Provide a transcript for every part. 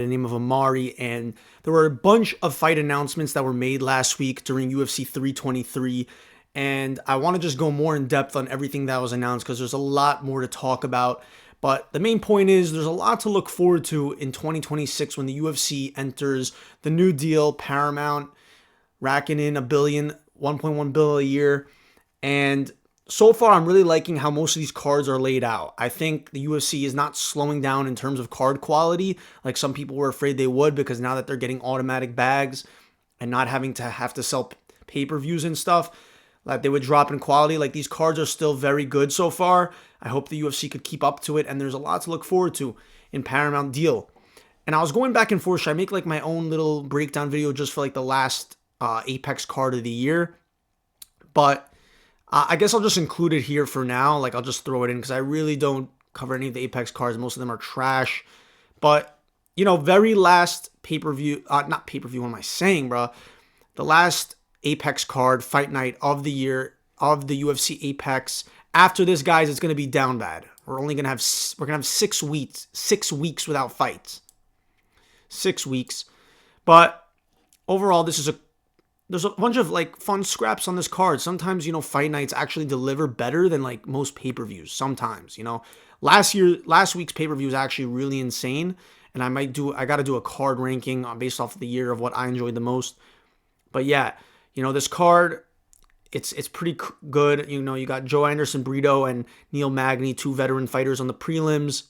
the name of Amari, and there were a bunch of fight announcements that were made last week during UFC 323, and I want to just go more in depth on everything that was announced because there's a lot more to talk about. But the main point is there's a lot to look forward to in 2026 when the UFC enters the new deal, Paramount racking in a billion, 1.1 billion a year, and so far, I'm really liking how most of these cards are laid out. I think the UFC is not slowing down in terms of card quality, like some people were afraid they would, because now that they're getting automatic bags and not having to have to sell pay-per-views and stuff, that they would drop in quality. Like, these cards are still very good so far. I hope the UFC could keep up to it, and there's a lot to look forward to in Paramount deal. And I was going back and forth. Should I make like my own little breakdown video just for like the last Apex card of the year? But I guess I'll just include it here for now. Like, I'll just throw it in because I really don't cover any of the Apex cards. Most of them are trash. But, very last pay-per-view, not pay-per-view, what am I saying, bro? The last Apex card, fight night of the year of the UFC Apex. After this, guys, it's going to be down bad. We're going to have 6 weeks without fights. 6 weeks. But overall, there's a bunch of like fun scraps on this card. Sometimes, fight nights actually deliver better than like most pay-per-views. Sometimes, last week's pay-per-view was actually really insane. And I got to do a card ranking based off of the year of what I enjoyed the most. But yeah, this card, it's pretty good. You got Joe Anderson Brito and Neil Magny, 2 veteran fighters on the prelims.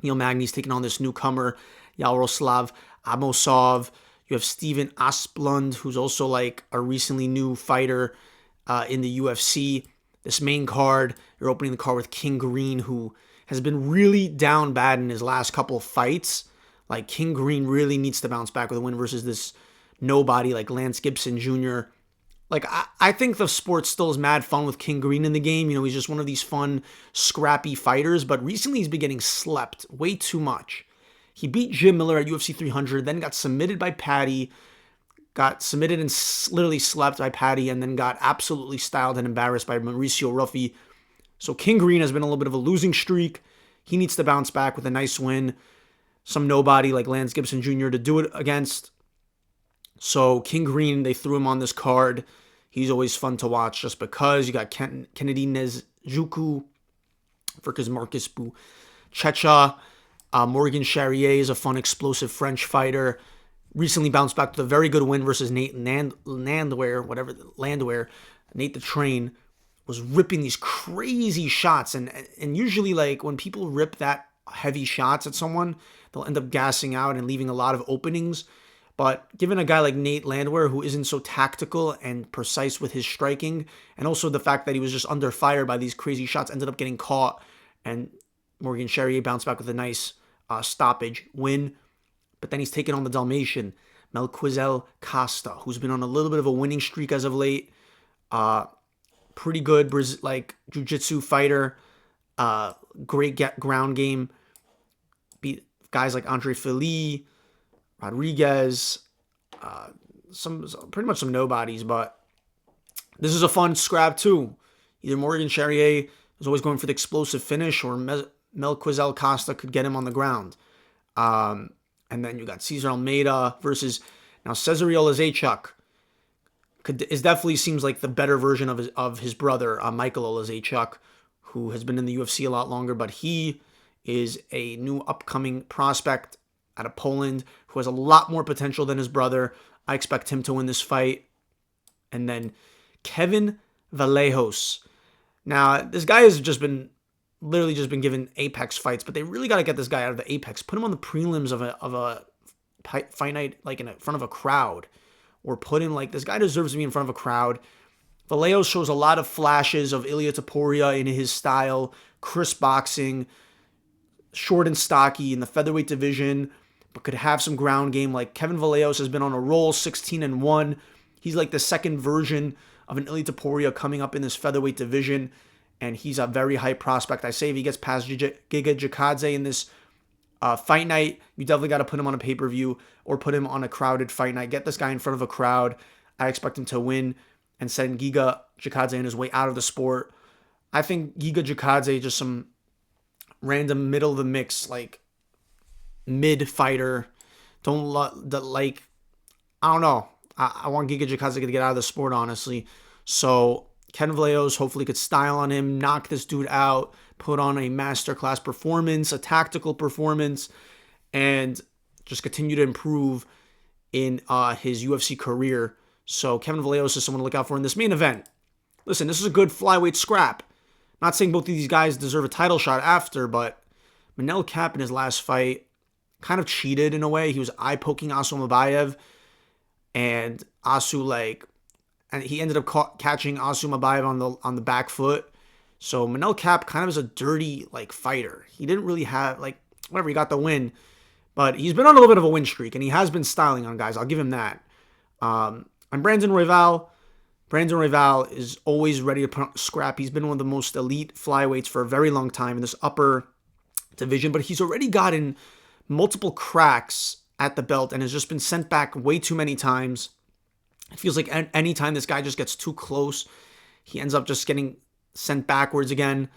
Neil Magny's taking on this newcomer, Yaroslav Amosov. You have Steven Asplund, who's also like a recently new fighter in the UFC. This main card, you're opening the card with King Green, who has been really down bad in his last couple of fights. Like, King Green really needs to bounce back with a win versus this nobody like Lance Gibson Jr. Like, I think the sport still is mad fun with King Green in the game. He's just one of these fun, scrappy fighters. But recently he's been getting slept way too much. He beat Jim Miller at UFC 300, then got submitted by Patty, got submitted and literally slept by Patty, and then got absolutely styled and embarrassed by Mauricio Ruffi. So King Green has been a little bit of a losing streak. He needs to bounce back with a nice win. Some nobody like Lance Gibson Jr. to do it against. So King Green, they threw him on this card. He's always fun to watch just because. You got Kennedy Nezuku versus Marcus Buchecha. Morgan Charrier is a fun, explosive French fighter. Recently bounced back with a very good win versus Nate Landwehr. Nate the Train was ripping these crazy shots. And usually, like, when people rip that heavy shots at someone, they'll end up gassing out and leaving a lot of openings. But given a guy like Nate Landwehr, who isn't so tactical and precise with his striking, and also the fact that he was just under fire by these crazy shots, ended up getting caught, and Morgan Charrier bounced back with a nice stoppage win. But then he's taken on the Dalmatian, Melquizel Costa, who's been on a little bit of a winning streak as of late. Pretty good, like, jiu-jitsu fighter. Great ground game. Beat guys like Andre Fili, Rodriguez, pretty much some nobodies. But this is a fun scrap too. Either Morgan Charrier is always going for the explosive finish, or Melquizel Costa could get him on the ground. And then you got Cesar Almeida versus now Cesare Olazechuk. Definitely seems like the better version of his brother, Michael Olazechuk, who has been in the UFC a lot longer, but he is a new upcoming prospect out of Poland who has a lot more potential than his brother. I expect him to win this fight. And then Kevin Vallejos. Now, this guy has literally just been given Apex fights, but they really got to get this guy out of the Apex. Put him on the prelims of a fight night, like in front of a crowd, or put him like, this guy deserves to be in front of a crowd. Vallejos shows a lot of flashes of Ilia Topuria in his style, crisp boxing, short and stocky in the featherweight division, but could have some ground game. Like, Kevin Vallejos has been on a roll, 16-1. He's like the second version of an Ilia Topuria coming up in this featherweight division, and he's a very high prospect. I say if he gets past Giga Jikadze in this fight night, you definitely got to put him on a pay-per-view or put him on a crowded fight night. Get this guy in front of a crowd. I expect him to win and send Giga Jikadze on his way out of the sport. I think Giga Jikadze just some random middle of the mix, like mid fighter Like, I don't know. I want Giga Chikadze to get out of the sport, honestly. So Ken Vallejos hopefully could style on him, knock this dude out, put on a masterclass performance, a tactical performance, and just continue to improve in his UFC career. So Kevin Vallejos is someone to look out for in this main event. Listen, this is a good flyweight scrap. Not saying both of these guys deserve a title shot after, but Manel Kape in his last fight kind of cheated in a way. He was eye-poking Asu Mabayev, and he ended up catching Asu Mabayev on the back foot. So Manel Kape kind of is a dirty fighter. He didn't really have whatever, he got the win, but he's been on a little bit of a win streak, and he has been styling on guys. I'll give him that. And Brandon Royval is always ready to put scrap. He's been one of the most elite flyweights for a very long time in this upper division, but he's already gotten multiple cracks at the belt and has just been sent back way too many times. It feels like any time this guy just gets too close, he ends up just getting sent backwards again.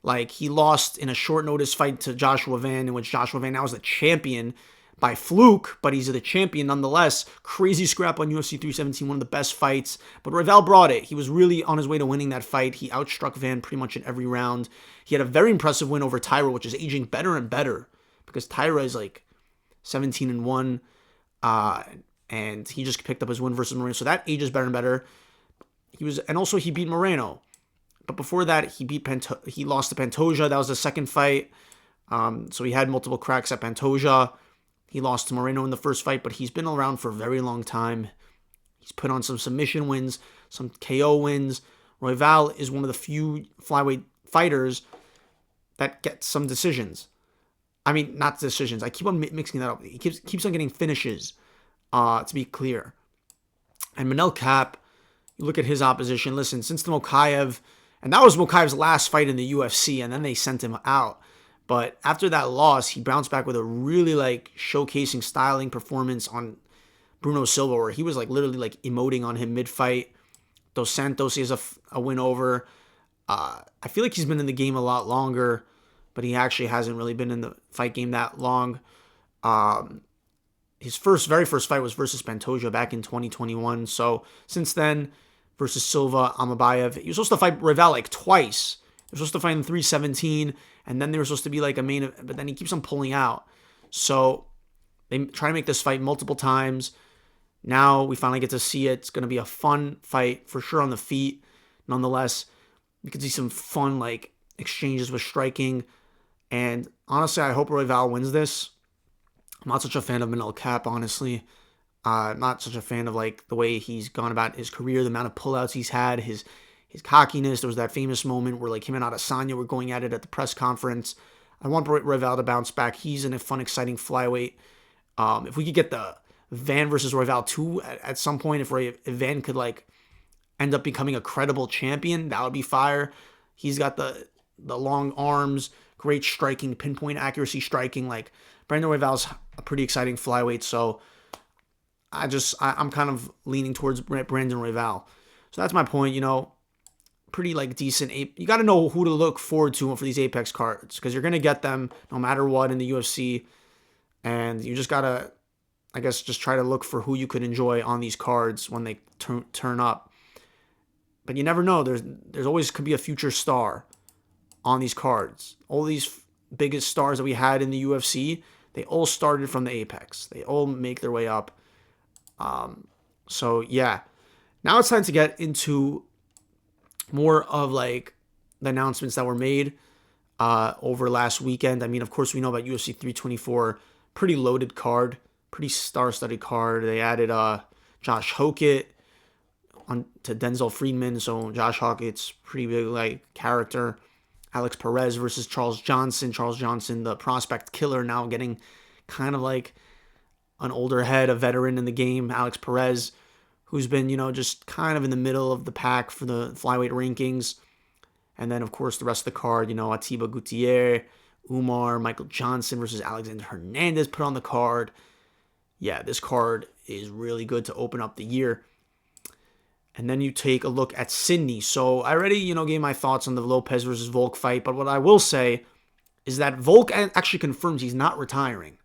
Like, he lost in a short notice fight to Joshua Van, in which Joshua Van now is the champion by fluke, but he's the champion nonetheless. Crazy scrap on UFC 317, one of the best fights. But Royval brought it. He was really on his way to winning that fight. He outstruck Van pretty much in every round. He had a very impressive win over Tyra, which is aging better and better, because Tyra is 17-1, and he just picked up his win versus Moreno. So that ages better and better. And also he beat Moreno. But before that, he lost to Pantoja. That was the second fight. So he had multiple cracks at Pantoja. He lost to Moreno in the first fight, but he's been around for a very long time. He's put on some submission wins, some KO wins. Royval is one of the few flyweight fighters that get some decisions. I mean, not decisions. I keep on mixing that up. He keeps on getting finishes, to be clear. And Manel Kape, you look at his opposition. Listen, since the Mokaev, and that was Mokaev's last fight in the UFC, and then they sent him out. But after that loss, he bounced back with a really showcasing, styling performance on Bruno Silva, where he was literally emoting on him mid-fight. Dos Santos, he has a win over. I feel like he's been in the game a lot longer, but he actually hasn't really been in the fight game that long. His very first fight was versus Pantoja back in 2021. So since then, versus Silva, Amabayev, he was supposed to fight Royval twice. They were supposed to fight in 317, and then they were supposed to be a main event, but then he keeps on pulling out. So they try to make this fight multiple times. Now we finally get to see it. It's going to be a fun fight for sure on the feet. Nonetheless, we can see some fun exchanges with striking. And honestly, I hope Royval wins this. I'm not such a fan of Manel Kape, honestly. Not such a fan of the way he's gone about his career, the amount of pullouts he's had, his cockiness. There was that famous moment where him and Adesanya were going at it at the press conference. I want Royval to bounce back. He's in a fun, exciting flyweight. If we could get the Van versus Royval 2 at some point, if Van could end up becoming a credible champion, that would be fire. He's got the long arms, great striking, pinpoint accuracy striking. Brandon Royval's a pretty exciting flyweight, so I'm kind of leaning towards Brandon Royval. So that's my point, pretty decent. You got to know who to look forward to for these Apex cards, because you're going to get them no matter what in the UFC, and you just got to, I guess, just try to look for who you could enjoy on these cards when they turn up. But you never know. There's always could be a future star on these cards. All these biggest stars that we had in the UFC, they all started from the Apex. They all make their way up. So yeah, now it's time to get into more of the announcements that were made over last weekend. I mean, of course, we know about UFC 324, pretty loaded card, pretty star-studded card. They added Josh Hokett to Denzel Friedman, so Josh Hokett's pretty big character. Alex Perez versus Charles Johnson. Charles Johnson, the prospect killer, now getting kind of an older head, a veteran in the game. Alex Perez, who's been, just kind of in the middle of the pack for the flyweight rankings. And then, of course, the rest of the card, Atiba Gutierrez, Umar, Michael Johnson versus Alexander Hernandez put on the card. Yeah, this card is really good to open up the year. And then you take a look at Sydney. So I already, gave my thoughts on the Lopez versus Volk fight. But what I will say is that Volk actually confirms he's not retiring.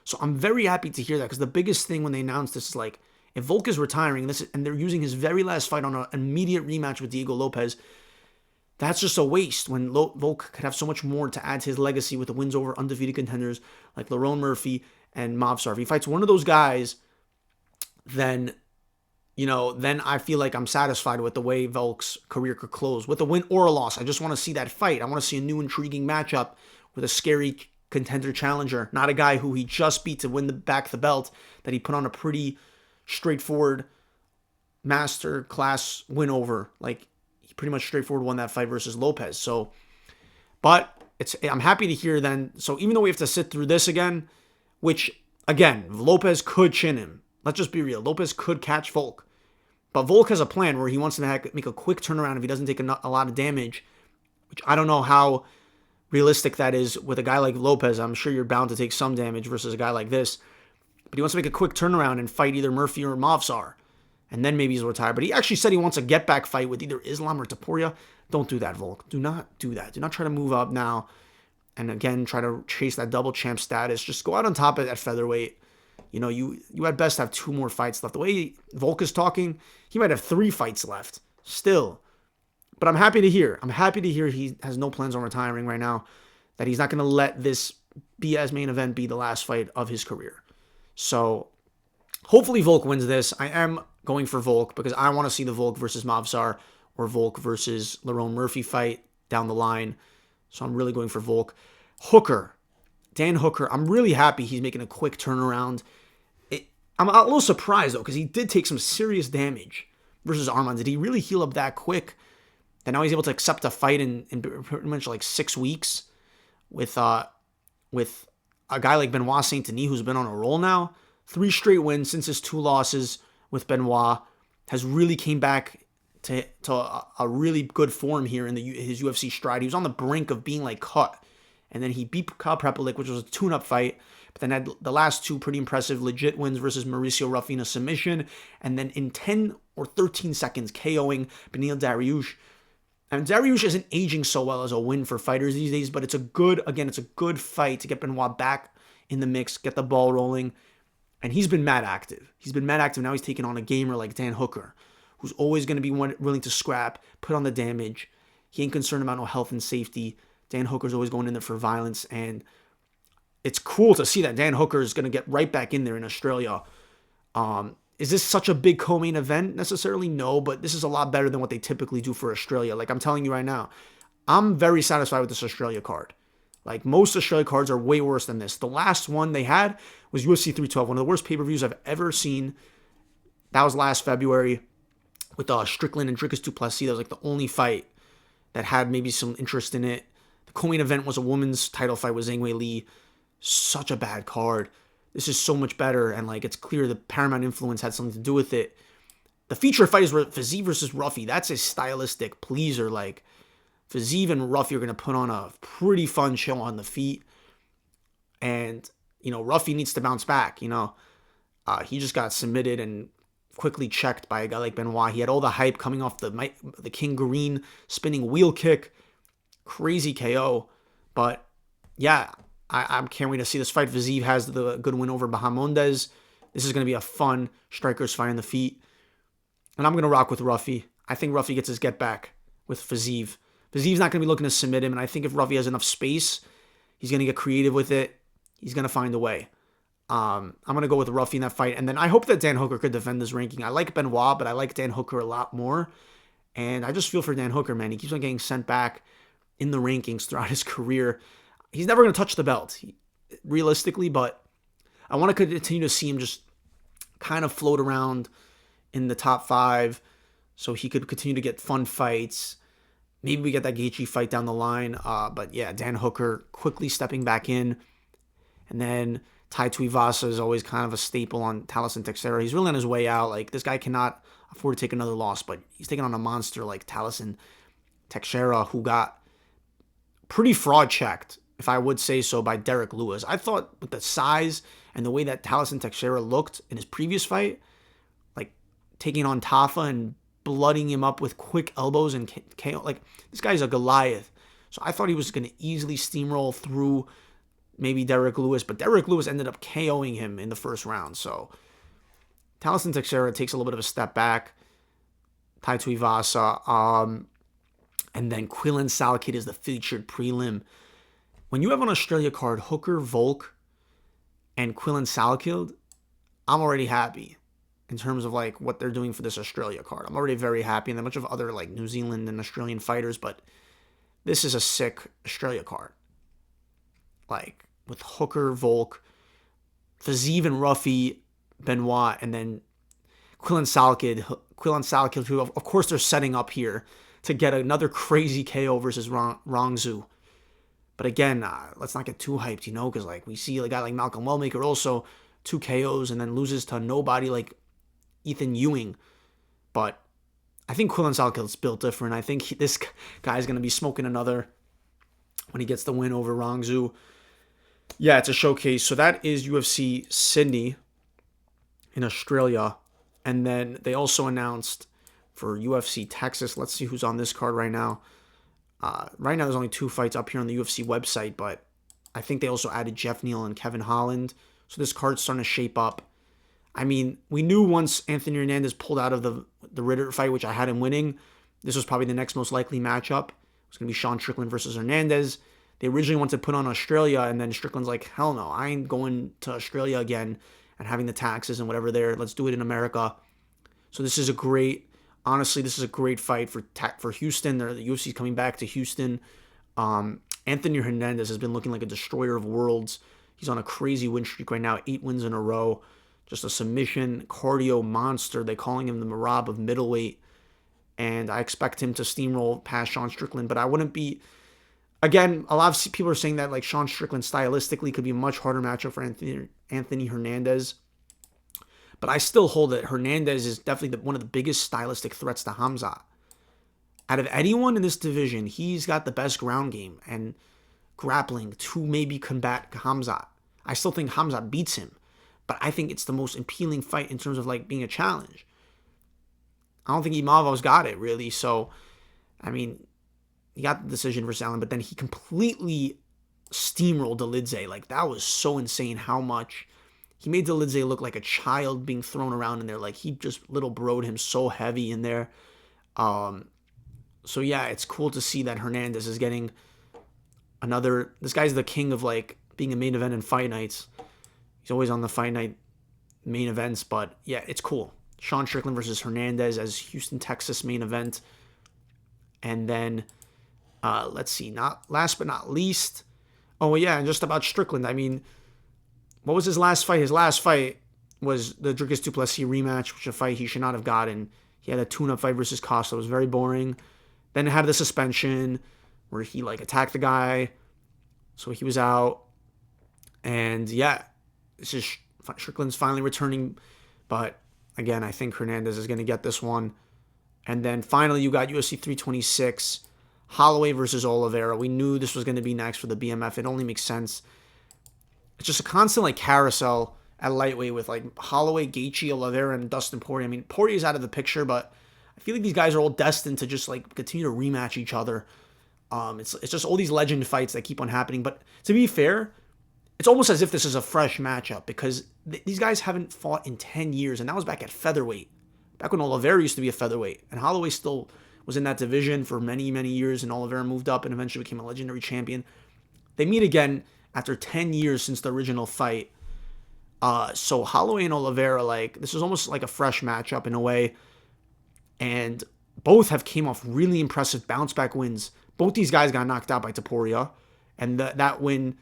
So I'm very happy to hear that, because the biggest thing when they announced this is like, if Volk is retiring and they're using his very last fight on an immediate rematch with Diego Lopez, that's just a waste when Volk could have so much more to add to his legacy with the wins over undefeated contenders like Lerone Murphy and Movsar. If he fights one of those guys, then then I feel like I'm satisfied with the way Volk's career could close. With a win or a loss, I just want to see that fight. I want to see a new intriguing matchup with a scary contender challenger, not a guy who he just beat to win the belt, that he put on a pretty straightforward master class win over. Like, he pretty much straightforward won that fight versus Lopez. So, but I'm happy to hear then. So even though we have to sit through this again, which again, Lopez could chin him. Let's just be real. Lopez could catch Volk. But Volk has a plan where he wants to make a quick turnaround if he doesn't take a lot of damage, which I don't know how realistic that is with a guy like Lopez. I'm sure you're bound to take some damage versus a guy like this. But he wants to make a quick turnaround and fight either Murphy or Movsar. And then maybe he's retired. But he actually said he wants a get-back fight with either Islam or Topuria. Don't do that, Volk. Do not do that. Do not try to move up now and again try to chase that double champ status. Just go out on top at featherweight. You at best have 2 more fights left. The way Volk is talking, he might have 3 fights left still. But I'm happy to hear. He has no plans on retiring right now, that he's not going to let this BS main event be the last fight of his career. So hopefully Volk wins this. I am going for Volk because I want to see the Volk versus Movsar or Volk versus Lerone Murphy fight down the line. So I'm really going for Volk. Dan Hooker, I'm really happy he's making a quick turnaround. I'm a little surprised, though, because he did take some serious damage versus Arman. Did he really heal up that quick? That now he's able to accept a fight in pretty much like 6 weeks with a guy like Benoit Saint-Denis, who's been on a roll now. 3 straight wins since his 2 losses with Benoit. Has really came back to a really good form here in his UFC stride. He was on the brink of being like cut. And then he beat Kyle Prepelic, which was a tune-up fight. But then had the last 2 pretty impressive legit wins versus Mauricio Ruffina submission. And then in 10 or 13 seconds, KOing Beneil Dariush. And Dariush isn't aging so well as a win for fighters these days. But it's a good fight to get Benoit back in the mix, get the ball rolling. And he's been mad active. Now he's taking on a gamer like Dan Hooker, who's always going to be willing to scrap, put on the damage. He ain't concerned about no health and safety. Dan Hooker's always going in there for violence, and it's cool to see that Dan Hooker is going to get right back in there in Australia. Is this such a big co-main event necessarily? No, but this is a lot better than what they typically do for Australia. Like, I'm telling you right now, I'm very satisfied with this Australia card. Like, most Australia cards are way worse than this. The last one they had was UFC 312, one of the worst pay-per-views I've ever seen. That was last February with Strickland and Dricus du Plessis. That was like the only fight that had maybe some interest in it. The co-main event was a women's title fight with Zhang Wei Li. Such a bad card. This is so much better, and like, it's clear the Paramount influence had something to do with it. The feature fight is Fiziev versus Ruffy. That's a stylistic pleaser. Like, Fiziev and Ruffy are going to put on a pretty fun show on the feet. And, Ruffy needs to bounce back, He just got submitted and quickly checked by a guy like Benoit. He had all the hype coming off the King Green spinning wheel kick. Crazy KO. But, yeah, I can't wait to see this fight. Fiziev has the good win over Bahamondes. This is going to be a fun strikers fight on the feet. And I'm going to rock with Ruffy. I think Ruffy gets his get back with Fiziev. Fiziev's not going to be looking to submit him, and I think if Ruffy has enough space, he's going to get creative with it. He's going to find a way. I'm going to go with Ruffy in that fight, and then I hope that Dan Hooker could defend this ranking. I like Benoit, but I like Dan Hooker a lot more, and I just feel for Dan Hooker, man. He keeps on getting sent back in the rankings throughout his career. He's never going to touch the belt, realistically, but I want to continue to see him just kind of float around in the top 5 so he could continue to get fun fights. Maybe we get that Gaethje fight down the line. But yeah, Dan Hooker quickly stepping back in. And then Tai Tuivasa is always kind of a staple on Talison Teixeira. He's really on his way out. Like, this guy cannot afford to take another loss, but he's taking on a monster like Talison Teixeira, who got pretty fraud checked, if I would say so, by Derek Lewis. I thought with the size and the way that Talison Teixeira looked in his previous fight, like taking on Tafa and blooding him up with quick elbows and KO. Like, this guy's a Goliath. So I thought he was going to easily steamroll through maybe Derek Lewis, but Derek Lewis ended up KOing him in the first round. So Taliesin Teixeira takes a little bit of a step back. Tai Tuivasa, and then Quillan Salakid is the featured prelim. When you have an Australia card, Hooker, Volk, and Quillan Salakid, I'm already happy in terms of like what they're doing for this Australia card. I'm already very happy, and a bunch of other like New Zealand and Australian fighters, but this is a sick Australia card. Like with Hooker, Volk, Fazeev and Ruffy, Benoit, and then Quillan Salakid, who of course they're setting up here to get another crazy KO versus Rongzhu. But again, let's not get too hyped, because like we see a guy like Malcolm Wellmaker also 2 KOs and then loses to nobody like Ethan Ewing. But I think Quillan Salakid's built different. I think this guy's going to be smoking another when he gets the win over Rongzhu. Yeah, it's a showcase. So that is UFC Sydney in Australia. And then they also announced for UFC Texas. Let's see who's on this card right now. Right now, there's only 2 fights up here on the UFC website, but I think they also added Jeff Neal and Kevin Holland. So this card's starting to shape up. I mean, we knew once Anthony Hernandez pulled out of the Ritter fight, which I had him winning, this was probably the next most likely matchup. It was going to be Sean Strickland versus Hernandez. They originally wanted to put on Australia, and then Strickland's like, hell no, I ain't going to Australia again and having the taxes and whatever there. Let's do it in America. So this is a great... Honestly, this is a great fight for Houston. The UFC is coming back to Houston. Anthony Hernandez has been looking like a destroyer of worlds. He's on a crazy win streak right now, 8 wins in a row. Just a submission, cardio monster. They're calling him the Marab of middleweight. And I expect him to steamroll past Sean Strickland. But I wouldn't be... Again, a lot of people are saying that like Sean Strickland stylistically could be a much harder matchup for Anthony Hernandez. But I still hold that Hernandez is definitely one of the biggest stylistic threats to Khamzat. Out of anyone in this division, he's got the best ground game and grappling to maybe combat Khamzat. I still think Khamzat beats him, but I think it's the most appealing fight in terms of like being a challenge. I don't think Imavov's got it really. So, I mean, he got the decision versus Allen, but then he completely steamrolled Dolidze. Like that was so insane how much. He made Dolidze look like a child being thrown around in there. Like, he just little broed him so heavy in there. So, yeah, it's cool to see that Hernandez is getting another... This guy's the king of, like, being a main event in fight nights. He's always on the fight night main events. But, yeah, it's cool. Sean Strickland versus Hernandez as Houston, Texas main event. And then, let's see, last but not least... Oh, yeah, and just about Strickland. I mean... What was his last fight? His last fight was the Dricus du Plessis rematch, which is a fight he should not have gotten. He had a tune-up fight versus Costa. It was very boring. Then it had the suspension where he like attacked the guy. So he was out. And yeah, this is Strickland's finally returning. But again, I think Hernandez is going to get this one. And then finally, you got UFC 326, Holloway versus Oliveira. We knew this was going to be next for the BMF. It only makes sense. It's just a constant like carousel at lightweight with like Holloway, Gaethje, Oliveira, and Dustin Poirier. I mean, Poirier's out of the picture, but I feel like these guys are all destined to just like continue to rematch each other. It's just all these legend fights that keep on happening. But to be fair, it's almost as if this is a fresh matchup because these guys haven't fought in 10 years, and that was back at featherweight, back when Oliveira used to be a featherweight, and Holloway still was in that division for many, many years, and Oliveira moved up and eventually became a legendary champion. They meet again after 10 years since the original fight. So Holloway and Oliveira, like, this is almost like a fresh matchup in a way. And both have came off really impressive bounce-back wins. Both these guys got knocked out by Topuria. And that win,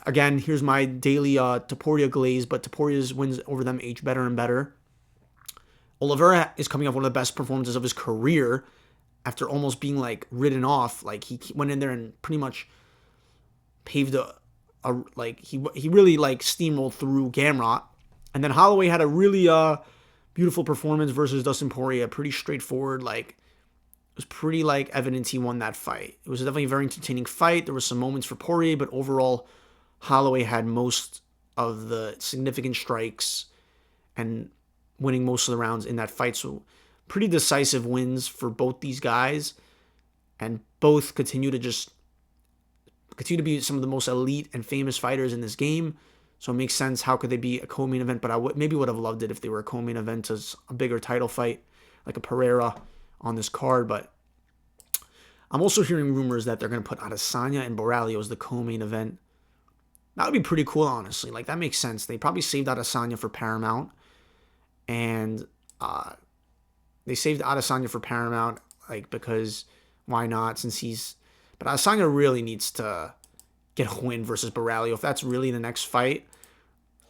again, here's my daily Topuria glaze, but Topuria's wins over them age better and better. Oliveira is coming off one of the best performances of his career after almost being, like, ridden off. Like, he went in there and pretty much paved he really like steamrolled through Gamrot. And then Holloway had a really beautiful performance versus Dustin Poirier, pretty straightforward. Like, it was pretty like evident he won that fight. It was definitely a very entertaining fight. There were some moments for Poirier, but overall Holloway had most of the significant strikes and winning most of the rounds in that fight. So pretty decisive wins for both these guys, and both continue to just continue to be some of the most elite and famous fighters in this game. So it makes sense. How could they be a co-main event? But I maybe would have loved it if they were a co-main event as a bigger title fight, like a Pereira on this card. But I'm also hearing rumors that they're going to put Adesanya and Borralho as the co-main event. That would be pretty cool, honestly. Like, that makes sense. They probably saved Adesanya for Paramount. And they saved Adesanya for Paramount, like, because why not? Since he's... But Adesanya really needs to get a win versus Borralho if that's really the next fight.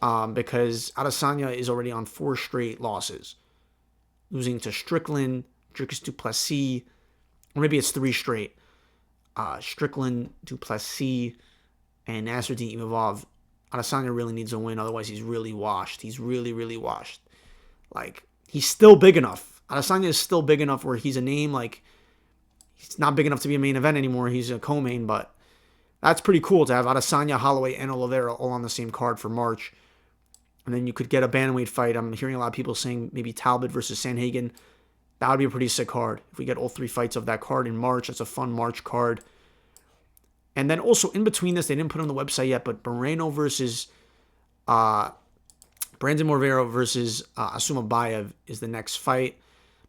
Because Adesanya is already on 4 straight losses. Losing to Strickland, Dricus du Plessis, or maybe it's 3 straight. Strickland, du Plessis, and Nasruddin Imavov. Adesanya really needs a win, otherwise he's really washed. He's really, really washed. Like, he's still big enough. Adesanya is still big enough where he's a name, like, he's not big enough to be a main event anymore. He's a co-main, but that's pretty cool to have Adesanya, Holloway, and Oliveira all on the same card for March. And then you could get a bantamweight fight. I'm hearing a lot of people saying maybe Talbot versus Sanhagen. That would be a pretty sick card. If we get all 3 fights of that card in March, that's a fun March card. And then also in between this, they didn't put it on the website yet, but Moreno versus Brandon Moreno versus Asuma Bayev is the next fight.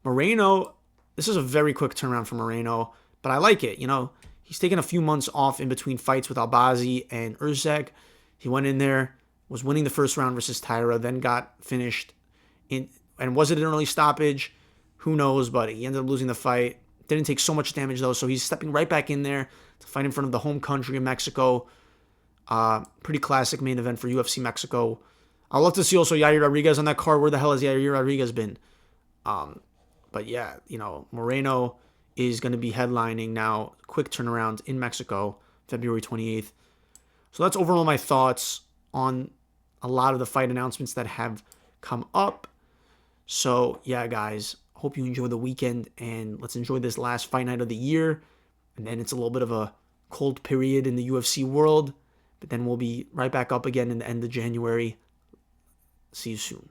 Moreno, this is a very quick turnaround for Moreno, but I like it. You know, he's taken a few months off in between fights with Albazi and Urzek. He went in there, was winning the first round versus Tyra, then got finished. And was it an early stoppage? Who knows, but he ended up losing the fight. Didn't take so much damage, though, so he's stepping right back in there to fight in front of the home country of Mexico. Pretty classic main event for UFC Mexico. I'd love to see also Yair Rodriguez on that card. Where the hell has Yair Rodriguez been? But yeah, you know, Moreno is going to be headlining now. Quick turnaround in Mexico, February 28th. So that's overall my thoughts on a lot of the fight announcements that have come up. So yeah, guys, hope you enjoy the weekend, and let's enjoy this last fight night of the year. And then it's a little bit of a cold period in the UFC world, but then we'll be right back up again in the end of January. See you soon.